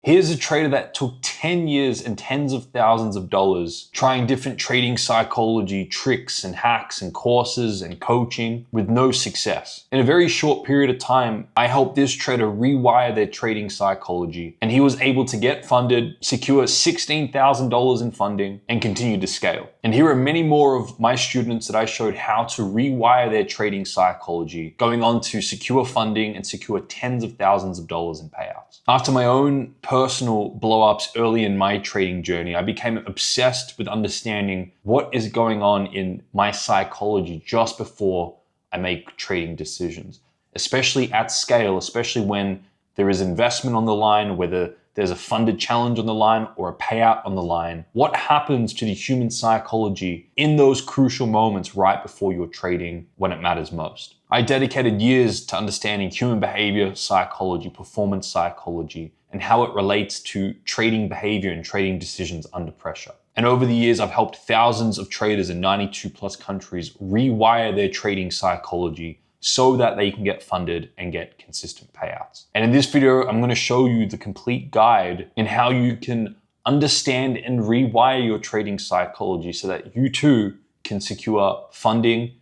Here's a trader that took 10 years and tens of thousands of dollars trying different trading psychology tricks and hacks and courses and coaching with no success. In a very short period of time, I helped this trader rewire their trading psychology, and he was able to get funded, secure $16,000 in funding, and continue to scale. And here are many more of my students that I showed how to rewire their trading psychology, going on to secure funding and secure tens of thousands of dollars in payouts. After my own personal blow-ups early in my trading journey, I became obsessed with understanding what is going on in my psychology just before I make trading decisions, especially at scale, especially when there is investment on the line, whether there's a funded challenge on the line or a payout on the line. What happens to the human psychology in those crucial moments right before you're trading when it matters most? I dedicated years to understanding human behavior psychology, performance psychology, and how it relates to trading behavior and trading decisions under pressure. And over the years, I've helped thousands of traders in 92 plus countries rewire their trading psychology so that they can get funded and get consistent payouts. And in this video, I'm going to show you the complete guide in how you can understand and rewire your trading psychology so that you too can secure funding,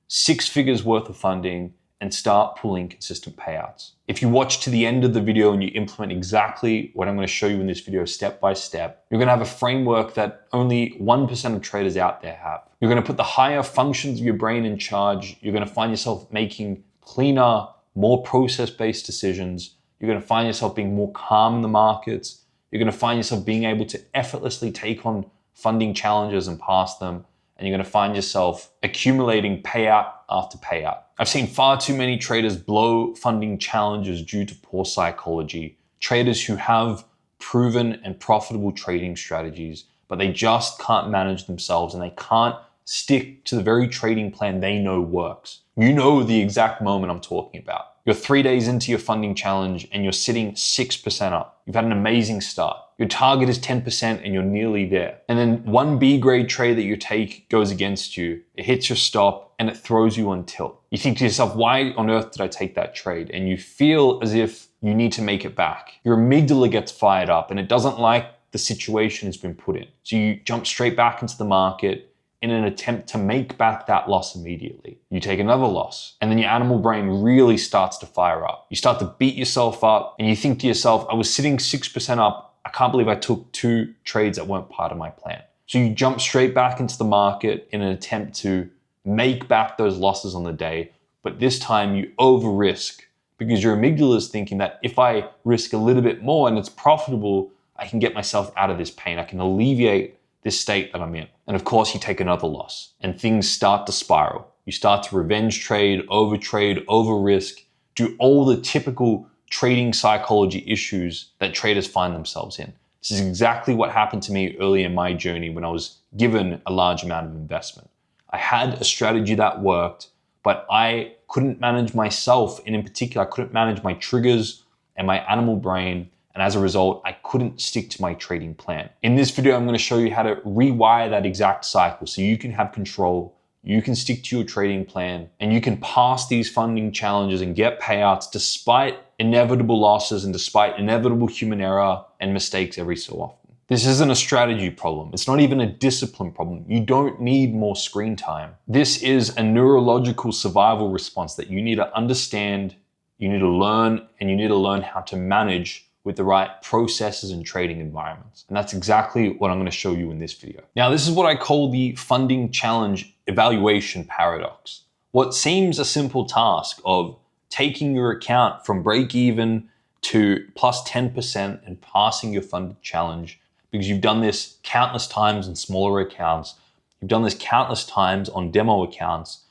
6 figures worth of funding, and start pulling consistent payouts. If you watch to the end of the video and you implement exactly what I'm going to show you in this video step by step, you're going to have a framework that only 1% of traders out there have. You're going to put the higher functions of your brain in charge. You're going to find yourself making cleaner, more process-based decisions. You're going to find yourself being more calm in the markets. You're going to find yourself being able to effortlessly take on funding challenges and pass them. And you're going to find yourself accumulating payout after payout. I've seen far too many traders blow funding challenges due to poor psychology. Traders who have proven and profitable trading strategies, but they just can't manage themselves and they can't stick to the very trading plan they know works. You know the exact moment I'm talking about. You're 3 days into your funding challenge and you're sitting 6% up. You've had an amazing start. Your target is 10% and you're nearly there. And then one B grade trade that you take goes against you. It hits your stop and it throws you on tilt. You think to yourself, why on earth did I take that trade? And you feel as if you need to make it back. Your amygdala gets fired up and it doesn't like the situation it's been put in. So you jump straight back into the market in an attempt to make back that loss immediately. You take another loss, and then your animal brain really starts to fire up. You start to beat yourself up, and you think to yourself, I was sitting 6% up. I can't believe I took 2 trades that weren't part of my plan. So you jump straight back into the market in an attempt to make back those losses on the day, but this time you over risk because your amygdala is thinking that if I risk a little bit more and it's profitable, I can get myself out of this pain. I can alleviate this state that I'm in. And of course, you take another loss and things start to spiral. You start to revenge trade, over risk, do all the typical trading psychology issues that traders find themselves in. This is exactly what happened to me early in my journey when I was given a large amount of investment. I had a strategy that worked, but I couldn't manage myself. And in particular, I couldn't manage my triggers and my animal brain. And as a result, I couldn't stick to my trading plan. In this video, I'm going to show you how to rewire that exact cycle so you can have control, you can stick to your trading plan, and you can pass these funding challenges and get payouts despite inevitable losses and despite inevitable human error and mistakes every so often. This isn't a strategy problem. It's not even a discipline problem. You don't need more screen time. This is a neurological survival response that you need to understand, you need to learn, and you need to learn how to manage with the right processes and trading environments. And that's exactly what I'm going to show you in this video. Now, this is what I call the funding challenge evaluation paradox. What seems a simple task of taking your account from break even to plus 10% and passing your funded challenge, because you've done this countless times in smaller accounts, you've done this countless times on demo accounts.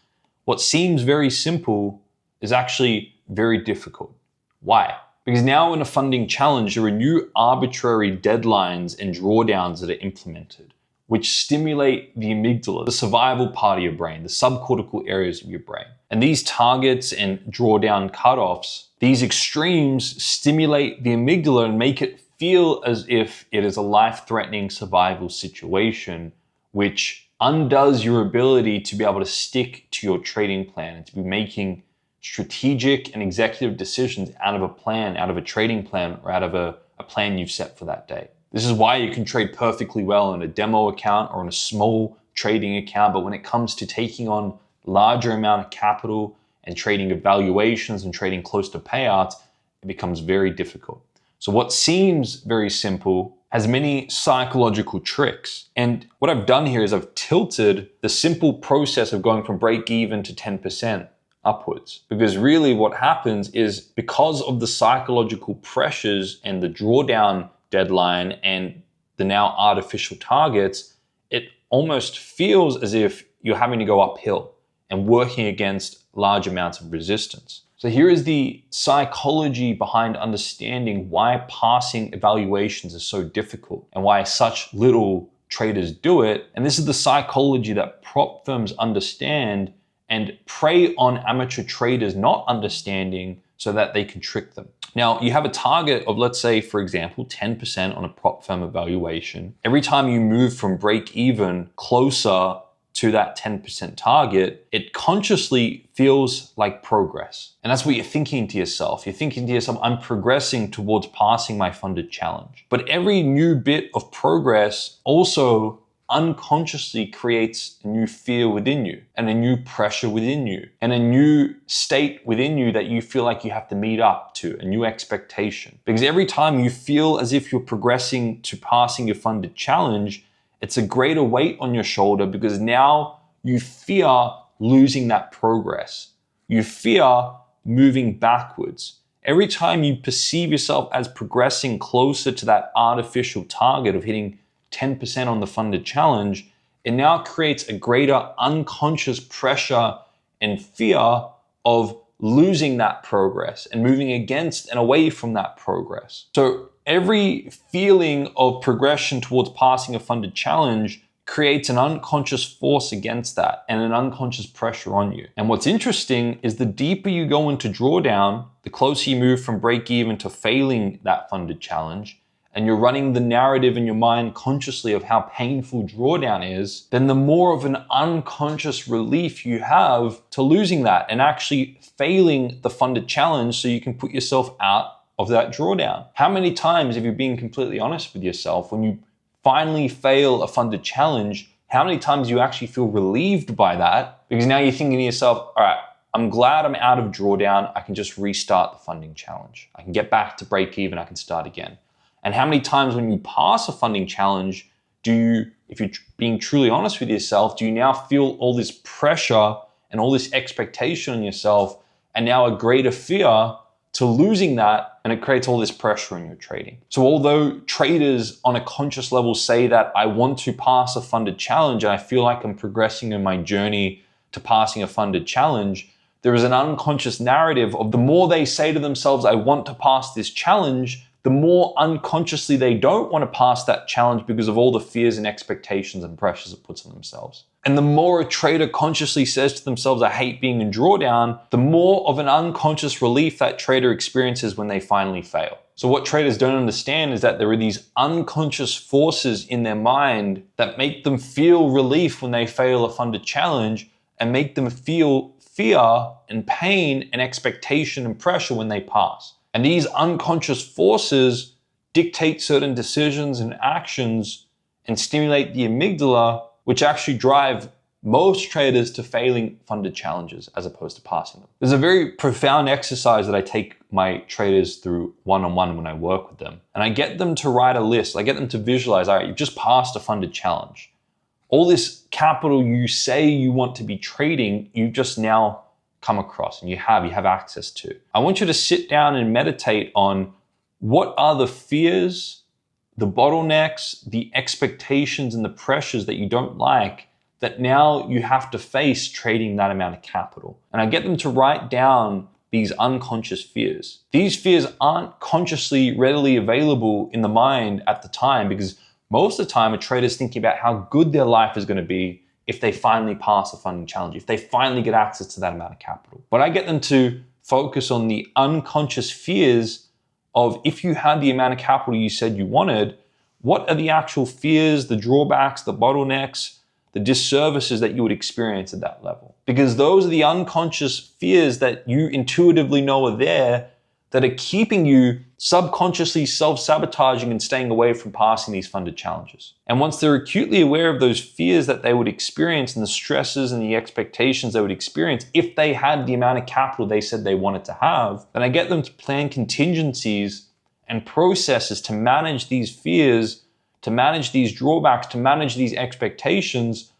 What seems very simple is actually very difficult. Why? Because now in a funding challenge, there are new arbitrary deadlines and drawdowns that are implemented, which stimulate the amygdala, the survival part of your brain, the subcortical areas of your brain. And these targets and drawdown cutoffs, these extremes stimulate the amygdala and make it feel as if it is a life-threatening survival situation, which undoes your ability to be able to stick to your trading plan and to be making strategic and executive decisions out of a plan, out of a trading plan, or out of a a plan you've set for that day. This is why you can trade perfectly well in a demo account or in a small trading account, but when it comes to taking on larger amount of capital and trading evaluations and trading close to payouts, it becomes very difficult. So what seems very simple has many psychological tricks. And what I've done here is I've tilted the simple process of going from break even to 10% upwards. Because really what happens is, because of the psychological pressures and the drawdown deadline and the now artificial targets, it almost feels as if you're having to go uphill and working against large amounts of resistance. So here is the psychology behind understanding why passing evaluations is so difficult and why such little traders do it. And this is the psychology that prop firms understand and prey on amateur traders not understanding so that they can trick them. Now, you have a target of, let's say, for example, 10% on a prop firm evaluation. Every time you move from break even closer to that 10% target, it consciously feels like progress. And that's what you're thinking to yourself. You're thinking to yourself, I'm progressing towards passing my funded challenge. But every new bit of progress also unconsciously creates a new fear within you and a new pressure within you and a new state within you that you feel like you have to meet up to, a new expectation. Because every time you feel as if you're progressing to passing your funded challenge, it's a greater weight on your shoulder, because now you fear losing that progress. You fear moving backwards. Every time you perceive yourself as progressing closer to that artificial target of hitting 10% on the funded challenge, it now creates a greater unconscious pressure and fear of losing that progress and moving against and away from that progress. So every feeling of progression towards passing a funded challenge creates an unconscious force against that and an unconscious pressure on you. And what's interesting is the deeper you go into drawdown, the closer you move from break even to failing that funded challenge, and you're running the narrative in your mind consciously of how painful drawdown is, then the more of an unconscious relief you have to losing that and actually failing the funded challenge so you can put yourself out of that drawdown. How many times, if you're being completely honest with yourself, when you finally fail a funded challenge, how many times you actually feel relieved by that? Because now you're thinking to yourself, all right, I'm glad I'm out of drawdown. I can just restart the funding challenge. I can get back to break even. I can start again. And how many times when you pass a funding challenge, do you, if you're being truly honest with yourself, do you now feel all this pressure and all this expectation on yourself, and now a greater fear to losing that, and it creates all this pressure in your trading? So although traders on a conscious level say that I want to pass a funded challenge and I feel like I'm progressing in my journey to passing a funded challenge, there is an unconscious narrative of the more they say to themselves, I want to pass this challenge, the more unconsciously they don't want to pass that challenge because of all the fears and expectations and pressures it puts on themselves. And the more a trader consciously says to themselves, I hate being in drawdown, the more of an unconscious relief that trader experiences when they finally fail. So what traders don't understand is that there are these unconscious forces in their mind that make them feel relief when they fail a funded challenge and make them feel fear and pain and expectation and pressure when they pass. And these unconscious forces dictate certain decisions and actions and stimulate the amygdala, which actually drive most traders to failing funded challenges as opposed to passing them. There's a very profound exercise that I take my traders through one-on-one when I work with them. And I get them to write a list. I get them to visualize, all right, you've just passed a funded challenge. All this capital you say you want to be trading, you've just now come across and you have access to. I want you to sit down and meditate on what are the fears, the bottlenecks, the expectations, and the pressures that you don't like that now you have to face trading that amount of capital. And I get them to write down these unconscious fears. These fears aren't consciously readily available in the mind at the time, because most of the time a trader is thinking about how good their life is going to be if they finally pass a funding challenge, if they finally get access to that amount of capital. But I get them to focus on the unconscious fears of, if you had the amount of capital you said you wanted, what are the actual fears, the drawbacks, the bottlenecks, the disservices that you would experience at that level? Because those are the unconscious fears that you intuitively know are there that are keeping you subconsciously self-sabotaging and staying away from passing these funded challenges. And once they're acutely aware of those fears that they would experience and the stresses and the expectations they would experience if they had the amount of capital they said they wanted to have, then I get them to plan contingencies and processes to manage these fears, to manage these drawbacks, to manage these expectations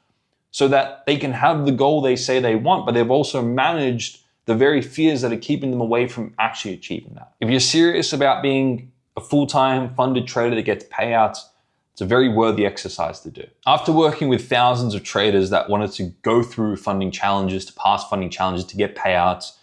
so that they can have the goal they say they want, but they've also managed the very fears that are keeping them away from actually achieving that. If you're serious about being a full-time funded trader that gets payouts, it's a very worthy exercise to do. After working with thousands of traders that wanted to go through funding challenges, to pass funding challenges, to get payouts,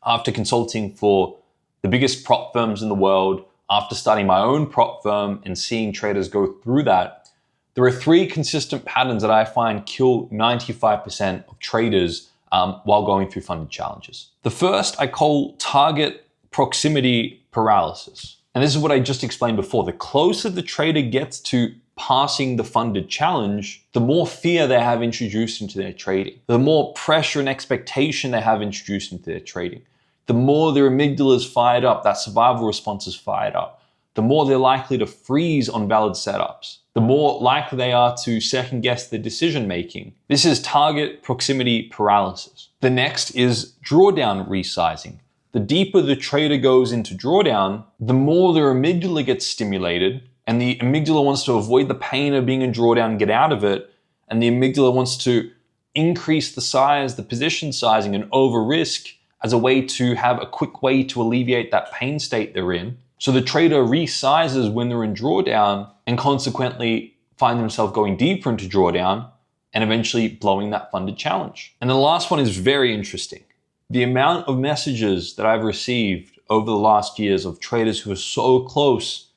after consulting for the biggest prop firms in the world, after starting my own prop firm and seeing traders go through that, there are three consistent patterns that I find kill 95% of traders while going through funded challenges. The first I call target proximity paralysis. And this is what I just explained before. The closer the trader gets to passing the funded challenge, the more fear they have introduced into their trading, the more pressure and expectation they have introduced into their trading, the more their amygdala is fired up, that survival response is fired up, the more they're likely to freeze on valid setups, the more likely they are to second guess their decision making. This is target proximity paralysis. The next is drawdown resizing. The deeper the trader goes into drawdown, the more their amygdala gets stimulated, and the amygdala wants to avoid the pain of being in drawdown and get out of it, and the amygdala wants to increase the size, the position sizing, and over risk as a way to have a quick way to alleviate that pain state they're in. So the trader resizes when they're in drawdown and consequently find themselves going deeper into drawdown and eventually blowing that funded challenge. And the last one is very interesting. The amount of messages that I've received over the last years of traders who are so close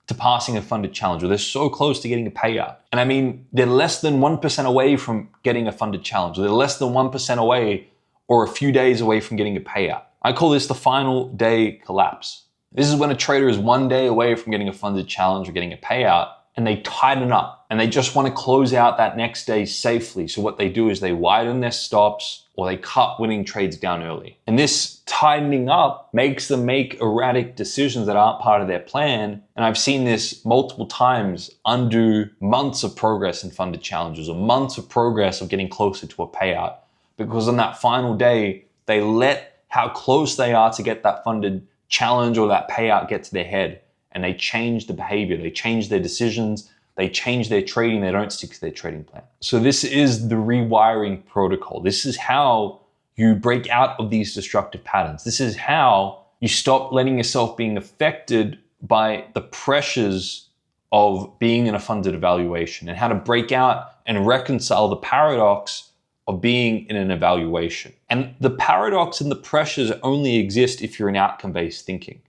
to passing a funded challenge, or they're so close to getting a payout. And I mean, they're less than 1% away from getting a funded challenge. They're less than 1% away or a few days away from getting a payout. I call this the final day collapse. This is when a trader is 1 day away from getting a funded challenge or getting a payout, and they tighten up and they just want to close out that next day safely. So what they do is they widen their stops or they cut winning trades down early. And this tightening up makes them make erratic decisions that aren't part of their plan. And I've seen this multiple times undo months of progress in funded challenges or months of progress of getting closer to a payout. Because on that final day, they let how close they are to get that funded challenge or that payout get to their head, and they change the behavior, they change their decisions, they change their trading, they don't stick to their trading plan. So this is the rewiring protocol. This is how you break out of these destructive patterns. This is how you stop letting yourself being affected by the pressures of being in a funded evaluation, and how to break out and reconcile the paradox of being in an evaluation. And the paradox and the pressures only exist if you're in outcome-based thinking.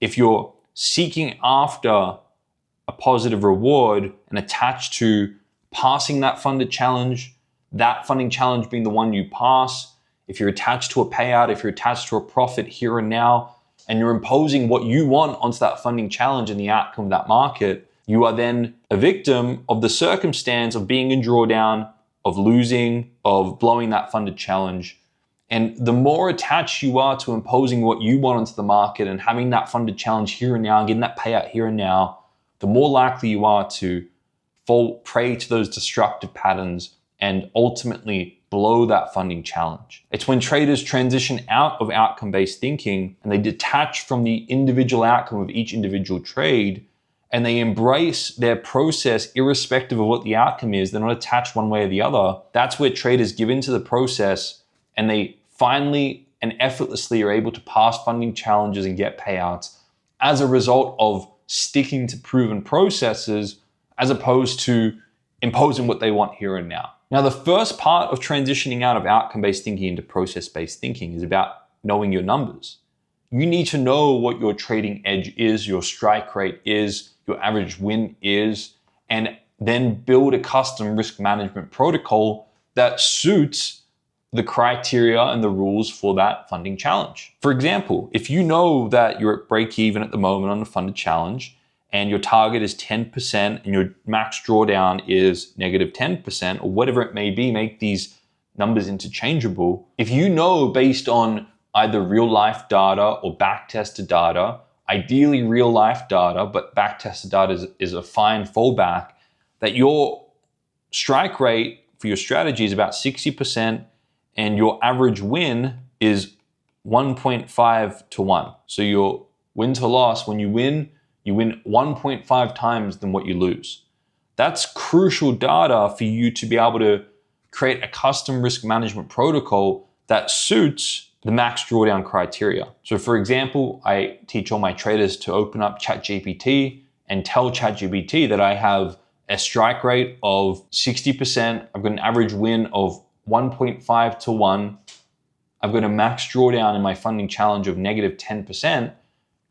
If you're seeking after a positive reward and attached to passing that funded challenge, that funding challenge being the one you pass, if you're attached to a payout, if you're attached to a profit here and now, and you're imposing what you want onto that funding challenge and the outcome of that market, you are then a victim of the circumstance of being in drawdown, of losing, of blowing that funded challenge. And the more attached you are to imposing what you want onto the market and having that funded challenge here and now, and getting that payout here and now, the more likely you are to fall prey to those destructive patterns and ultimately blow that funding challenge. It's when traders transition out of outcome-based thinking and they detach from the individual outcome of each individual trade, and they embrace their process irrespective of what the outcome is. They're not attached one way or the other. That's where traders give into the process and they finally and effortlessly are able to pass funding challenges and get payouts as a result of sticking to proven processes as opposed to imposing what they want here and now. Now, the first part of transitioning out of outcome-based thinking into process-based thinking is about knowing your numbers. You need to know what your trading edge is, your strike rate is, your average win is, and then build a custom risk management protocol that suits the criteria and the rules for that funding challenge. For example, if you know that you're at break even at the moment on a funded challenge and your target is 10% and your max drawdown is negative 10% or whatever it may be, make these numbers interchangeable. If you know based on either real life data or back-tested data, ideally real life data, but back-tested data is a fine fallback, that your strike rate for your strategy is about 60% and your average win is 1.5 to 1. So your win to loss, when you win 1.5 times than what you lose. That's crucial data for you to be able to create a custom risk management protocol that suits the max drawdown criteria. So for example, I teach all my traders to open up ChatGPT and tell ChatGPT that I have a strike rate of 60%. I've got an average win of 1.5 to 1. I've got a max drawdown in my funding challenge of negative 10%.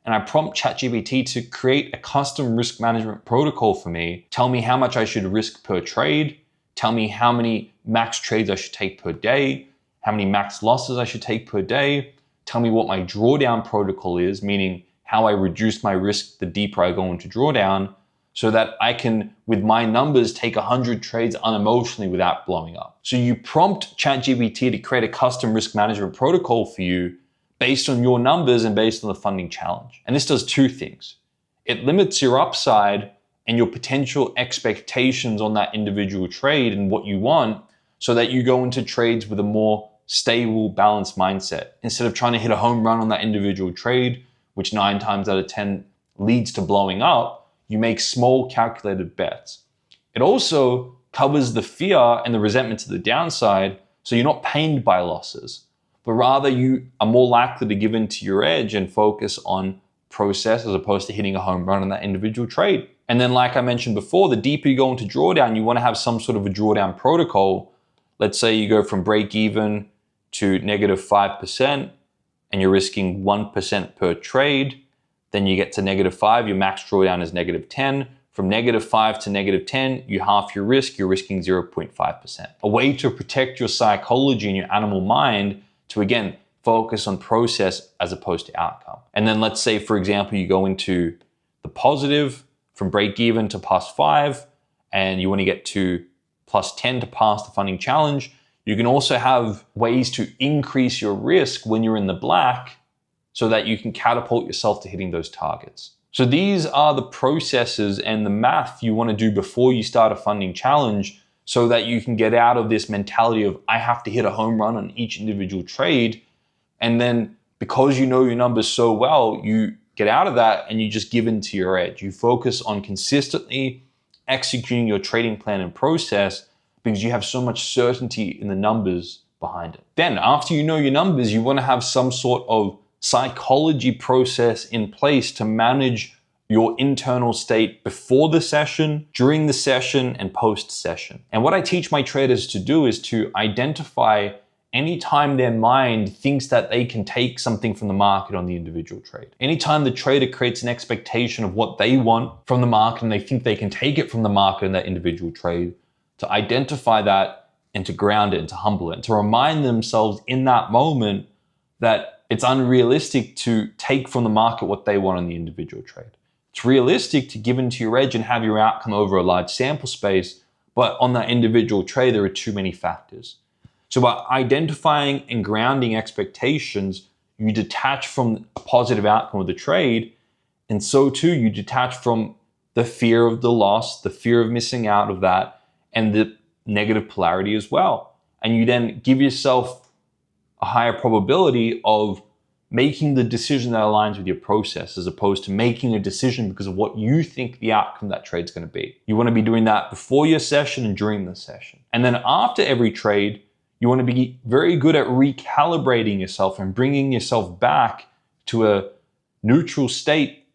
And I prompt ChatGPT to create a custom risk management protocol for me. Tell me how much I should risk per trade. Tell me how many max trades I should take per day. How many max losses I should take per day. Tell me what my drawdown protocol is, meaning how I reduce my risk the deeper I go into drawdown, so that I can, with my numbers, take 100 trades unemotionally without blowing up. So you prompt ChatGPT to create a custom risk management protocol for you based on your numbers and based on the funding challenge. And this does two things. It limits your upside and your potential expectations on that individual trade and what you want, so that you go into trades with a more stable, balanced mindset. Instead of trying to hit a home run on that individual trade, which 9 times out of 10 leads to blowing up, you make small calculated bets. It also covers the fear and the resentment to the downside, so you're not pained by losses, but rather you are more likely to give in to your edge and focus on process as opposed to hitting a home run on that individual trade. And then, like I mentioned before, the deeper you go into drawdown, you want to have some sort of a drawdown protocol. Let's say you go from break even to negative 5% and you're risking 1% per trade. Then you get to negative 5, your max drawdown is negative 10. From negative 5 to negative 10, you half your risk, you're risking 0.5%. A way to protect your psychology and your animal mind to, again, focus on process as opposed to outcome. And then let's say, for example, you go into the positive from break even to plus 5, and you want to get to plus 10 to pass the funding challenge. You can also have ways to increase your risk when you're in the black so that you can catapult yourself to hitting those targets. So these are the processes and the math you want to do before you start a funding challenge, so that you can get out of this mentality of I have to hit a home run on each individual trade. And then because you know your numbers so well, you get out of that and you just give in to your edge. You focus on consistently executing your trading plan and process because you have so much certainty in the numbers behind it. Then after you know your numbers, you want to have some sort of psychology process in place to manage your internal state before the session, during the session, and post-session. And what I teach my traders to do is to identify anytime their mind thinks that they can take something from the market on the individual trade. Anytime the trader creates an expectation of what they want from the market and they think they can take it from the market in that individual trade, to identify that and to ground it and to humble it, and to remind themselves in that moment that it's unrealistic to take from the market what they want on the individual trade. It's realistic to give into your edge and have your outcome over a large sample space, but on that individual trade, there are too many factors. So by identifying and grounding expectations, you detach from a positive outcome of the trade, and so too you detach from the fear of the loss, the fear of missing out of that, and the negative polarity as well. And you then give yourself a higher probability of making the decision that aligns with your process, as opposed to making a decision because of what you think the outcome of that trade's going to be. You want to be doing that before your session and during the session. And then after every trade, you want to be very good at recalibrating yourself and bringing yourself back to a neutral state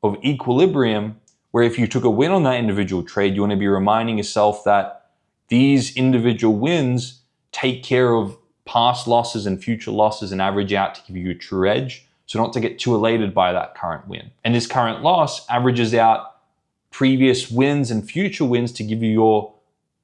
of equilibrium, where if you took a win on that individual trade, you want to be reminding yourself that these individual wins take care of past losses and future losses and average out to give you a true edge, so not to get too elated by that current win. And this current loss averages out previous wins and future wins to give you your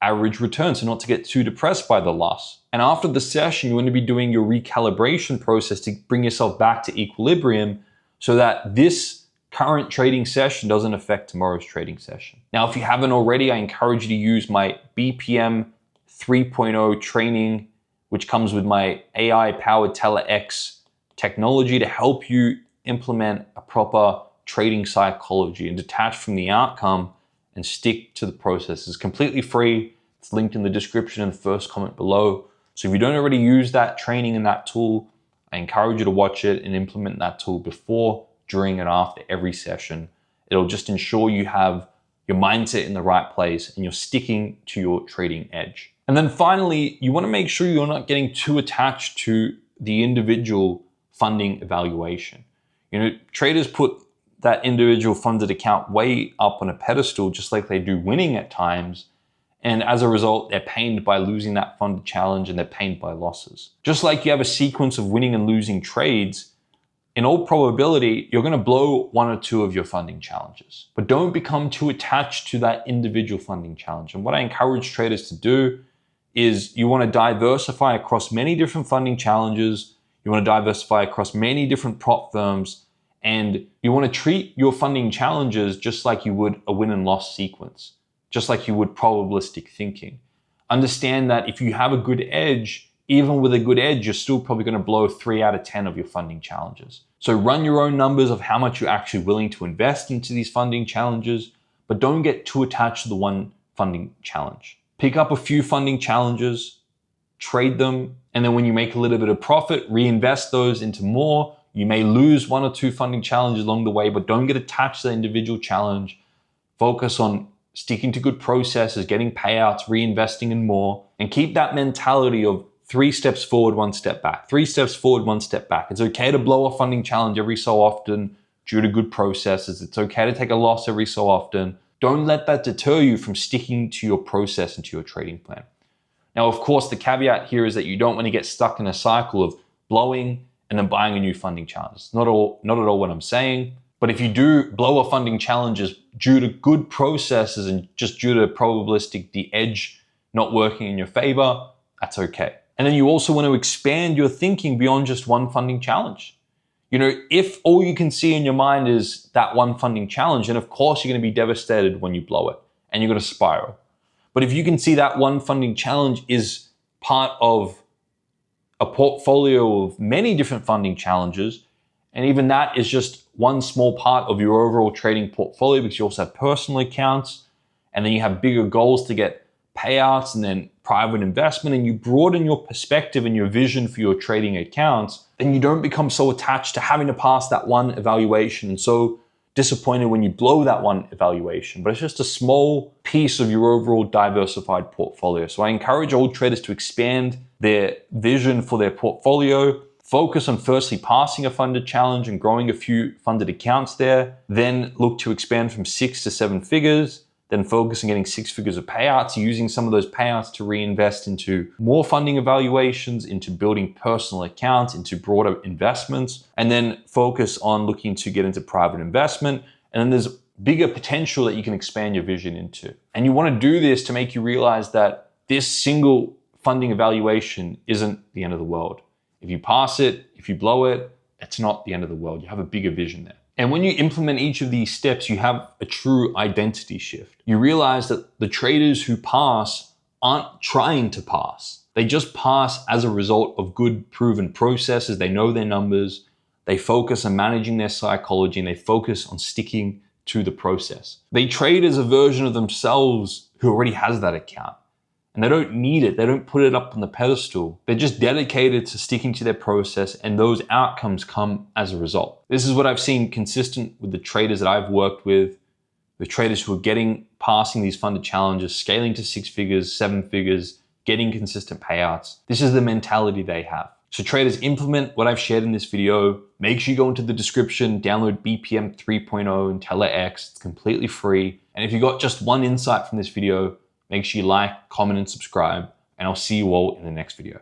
average return, so not to get too depressed by the loss. And after the session, you want to be doing your recalibration process to bring yourself back to equilibrium, so that this current trading session doesn't affect tomorrow's trading session. Now, if you haven't already, I encourage you to use my BPM 3.0 training which comes with my AI-powered Teller X technology to help you implement a proper trading psychology and detach from the outcome and stick to the process. It's completely free. It's linked in the description and the first comment below. So if you don't already use that training and that tool, I encourage you to watch it and implement that tool before, during, and after every session. It'll just ensure you have your mindset in the right place and you're sticking to your trading edge. And then finally, you want to make sure you're not getting too attached to the individual funding evaluation. You know, traders put that individual funded account way up on a pedestal, just like they do winning at times. And as a result, they're pained by losing that funded challenge and they're pained by losses. Just like you have a sequence of winning and losing trades, in all probability, you're going to blow one or two of your funding challenges. But don't become too attached to that individual funding challenge. And what I encourage traders to do is you want to diversify across many different funding challenges. You want to diversify across many different prop firms. And you want to treat your funding challenges just like you would a win and loss sequence, just like you would probabilistic thinking. Understand that if you have a good edge, even with a good edge, you're still probably going to blow 3 out of 10 of your funding challenges. So run your own numbers of how much you're actually willing to invest into these funding challenges, but don't get too attached to the one funding challenge. Pick up a few funding challenges, trade them, and then when you make a little bit of profit, reinvest those into more. You may lose 1 or 2 funding challenges along the way, but don't get attached to the individual challenge. Focus on sticking to good processes, getting payouts, reinvesting in more, and keep that mentality of 3 steps forward, 1 step back. 3 steps forward, 1 step back. It's okay to blow a funding challenge every so often due to good processes. It's okay to take a loss every so often. Don't let that deter you from sticking to your process and to your trading plan. Now, of course, the caveat here is that you don't want to get stuck in a cycle of blowing and then buying a new funding challenge. It's not at all what I'm saying. But if you do blow a funding challenges due to good processes and just due to probabilistic, the edge not working in your favor, that's okay. And then you also want to expand your thinking beyond just one funding challenge. You know, if all you can see in your mind is that one funding challenge, then of course you're going to be devastated when you blow it and you're going to spiral. But if you can see that one funding challenge is part of a portfolio of many different funding challenges, and even that is just one small part of your overall trading portfolio because you also have personal accounts, and then you have bigger goals to get payouts and then private investment, and you broaden your perspective and your vision for your trading accounts, then you don't become so attached to having to pass that one evaluation and so disappointed when you blow that one evaluation. But it's just a small piece of your overall diversified portfolio. So I encourage all traders to expand their vision for their portfolio. Focus on firstly passing a funded challenge and growing a few funded accounts there. Then look to expand from 6 to 7 figures. Then focus on getting 6 figures of payouts, using some of those payouts to reinvest into more funding evaluations, into building personal accounts, into broader investments, and then focus on looking to get into private investment. And then there's bigger potential that you can expand your vision into. And you want to do this to make you realize that this single funding evaluation isn't the end of the world. If you pass it, if you blow it, it's not the end of the world. You have a bigger vision there. And when you implement each of these steps, you have a true identity shift. You realize that the traders who pass aren't trying to pass. They just pass as a result of good proven processes. They know their numbers. They focus on managing their psychology and they focus on sticking to the process. They trade as a version of themselves who already has that account. And they don't need it. They don't put it up on the pedestal. They're just dedicated to sticking to their process, and those outcomes come as a result. This is what I've seen consistent with the traders that I've worked with, the traders who are passing these funded challenges, scaling to 6 figures, 7 figures, getting consistent payouts. This is the mentality they have. So traders, implement what I've shared in this video. Make sure you go into the description, download BPM 3.0 and Teller X. It's completely free. And if you got just one insight from this video, make sure you like, comment, and subscribe, and I'll see you all in the next video.